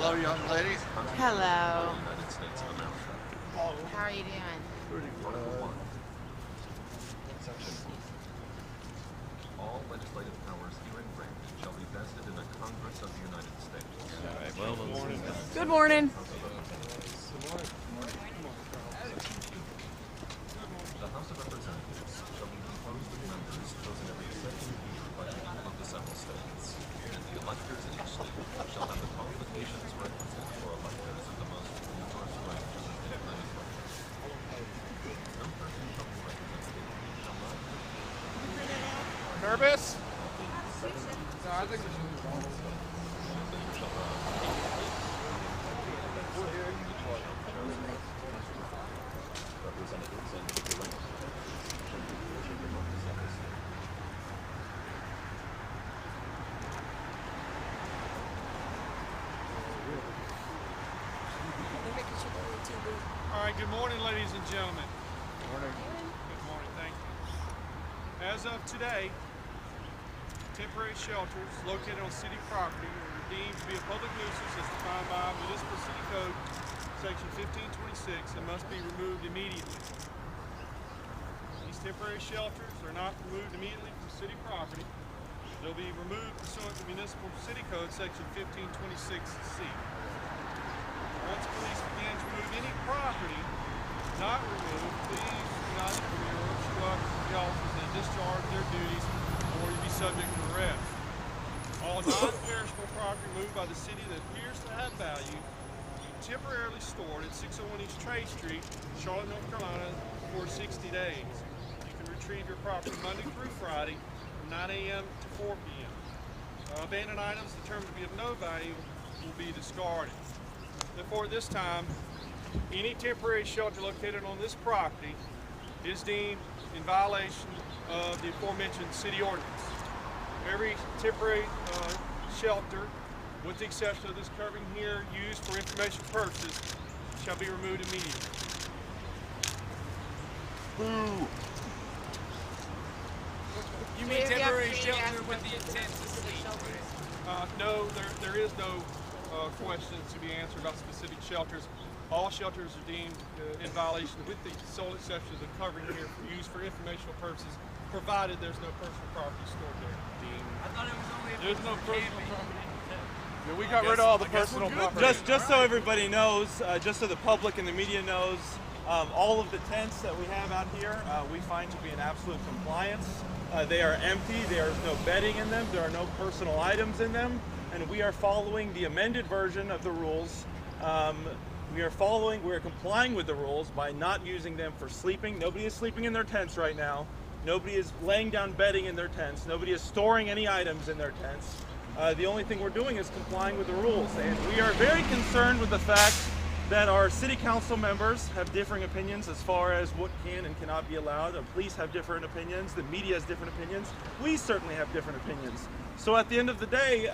Hello, young lady. Hello. United States of America. How are you doing? Article 1. Section 1. All legislative powers herein granted shall be vested in the Congress of the United States. Good morning. The House of Representatives shall be composed of members chosen every second year by the people of the several states, and the electors in each state shall have the qualifications requisite for electors of the most numerous range of the state legislature. No person shall be represented who shall not Nervous? No, I think we should move on. representatives and individual All right, good morning, ladies and gentlemen. Good morning. Good morning, thank you. As of today, temporary shelters located on city property are deemed to be a public nuisance as defined by Municipal City Code Section 1526 and must be removed immediately. These temporary shelters are not removed immediately from city property. They'll be removed pursuant to Municipal City Code Section 1526C. Once police begin to remove any property not removed, please do not interfere or obstruct the officers in discharge of their duties, or you'll be subject to arrest. All non-perishable property moved by the city that appears to have value temporarily stored at 601 East Trade Street, Charlotte, North Carolina, for 60 days. You can retrieve your property Monday through Friday from 9 a.m. to 4 p.m. Abandoned items determined to be of no value will be discarded. Therefore, at this time, any temporary shelter located on this property is deemed in violation of the aforementioned city ordinance. Every temporary shelter, with the exception of this curving here, used for information purposes, shall be removed immediately. Boo! You mean temporary shelter with the intent to sleep? No, there is no questions to be answered about specific shelters. All shelters are deemed in violation, with the sole exception of the covering here, used for informational purposes, provided there's no personal property stored there. I thought it was only if There's no personal camping. property. Yeah, we got rid of all the personal property. Just so everybody knows, just so the public and the media knows, all of the tents that we have out here, we find to be in absolute compliance. They are empty, there is no bedding in them, there are no personal items in them, and we are following the amended version of the rules. We are complying with the rules by not using them for sleeping. Nobody is sleeping in their tents right now. Nobody is laying down bedding in their tents. Nobody is storing any items in their tents. The only thing we're doing is complying with the rules, and we are very concerned with the fact that our city council members have differing opinions as far as what can and cannot be allowed. The police have different opinions, the media has different opinions, we certainly have different opinions. So at the end of the day,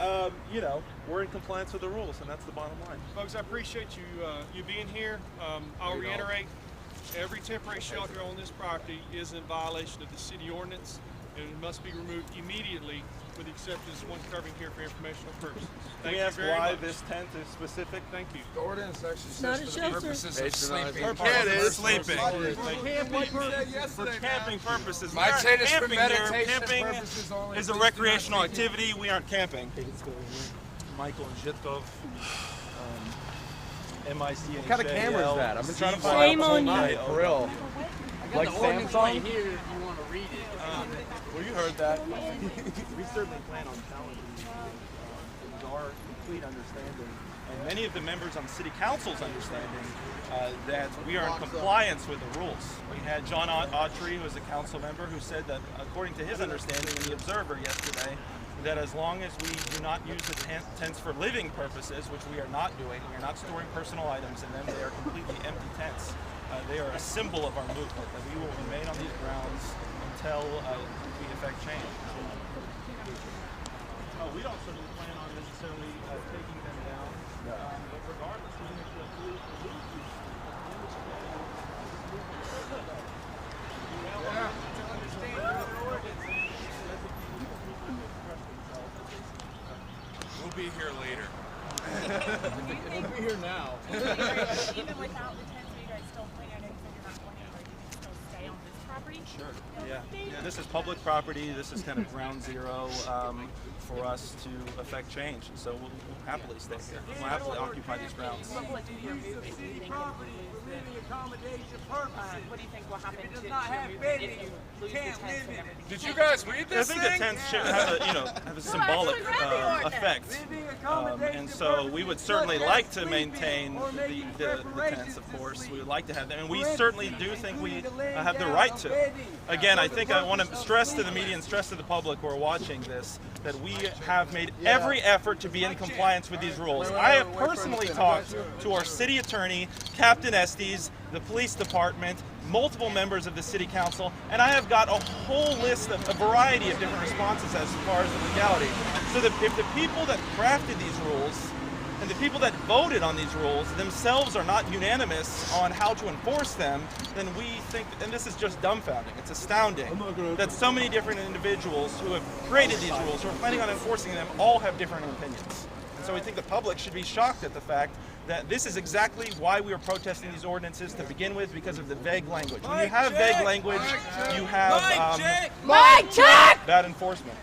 we're in compliance with the rules, and that's the bottom line. Folks, I appreciate you being here. I'll reiterate, every temporary shelter on this property is in violation of the city ordinance, and it must be removed immediately, with the exception of this one covering here for informational purposes. Can we ask why this tent is specific? Thank you. The ordinance actually Not says a for the shelter. purposes of sleeping. Yeah, it is. Sleeping. For camping purposes. We Might aren't say this for camping here. meditation Camping purposes only. is a Please do not recreational sleep. activity. We aren't camping. Michael and Zhitkov, MIC. What kind of camera is that? I've been trying to find Shame out the whole on you. night. For real. Like The ordinance Samsung? right here if you want to read it. Well, you heard that. We certainly plan on challenging it is our complete understanding, and many of the members on City Council's understanding, that we are in compliance with the rules. We had John Autry, who is a council member, who said that according to his understanding in the Observer yesterday, that as long as we do not use the tents for living purposes, which we are not doing, we are not storing personal items in them, they are completely empty tents. They are a symbol of our movement, that we will remain on these grounds until we effect change. We don't certainly plan on necessarily taking them down, but regardless, even if the police remove these, We'll be here later. It'll be here now. Even without the tents, are you guys still planning? I know you said you're not going anywhere. Do you think still stay on this property? Sure. Yeah, this is public property. This is kind of ground zero for us to affect change. So we'll happily stay here. We'll happily occupy these grounds. What will do your movement? Do you think what do you think will happen to your movement if you lose the tents and everything? Did you guys read I this think thing? the tents should have a symbolic effect, and so we would certainly like to maintain the tents. Of course, we would like to have them, and we certainly do think we have the right to. Again, I think I want to stress to the media and stress to the public who are watching this that we have made every effort to be in compliance with these rules. I have personally talked to our city attorney, Captain Estes, the police department, multiple members of the city council, and I have got a whole list of a variety of different responses as far as the legality. So that if the people that crafted these rules and the people that voted on these rules themselves are not unanimous on how to enforce them, then we think, and this is just dumbfounding, it's astounding that so many different individuals who have created these rules, who are planning on enforcing them, all have different opinions. And so we think the public should be shocked at the fact that this is exactly why we were protesting these ordinances to begin with, because of the vague language. When you have vague language, you have bad enforcement.